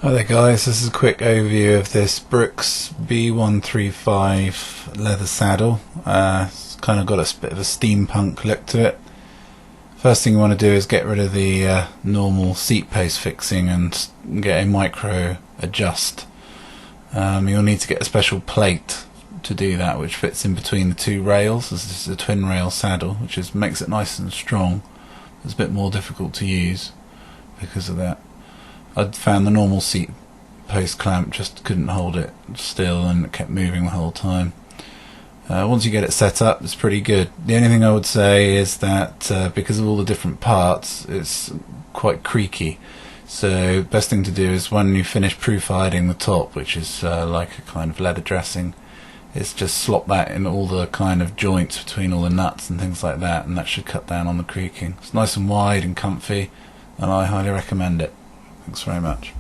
Hi there guys, this is a quick overview of this Brook's B135 leather saddle. It's kind of got a bit of a steampunk look to it. First thing you want to do is get rid of the normal seat post fixing and get a micro adjust. You'll need to get a special plate to do that, which fits in between the two rails, as this is a twin rail saddle, which makes it nice and strong. It's a bit more difficult to use because of that. I'd found the normal seat post clamp just couldn't hold it still and it kept moving the whole time. Once you get it set up, it's pretty good. The only thing I would say is that because of all the different parts, it's quite creaky. So best thing to do is when you finish proof-hiding the top, which is like a kind of leather dressing, is just slop that in all the kind of joints between all the nuts and things like that, and that should cut down on the creaking. It's nice and wide and comfy, and I highly recommend it. Thanks very much.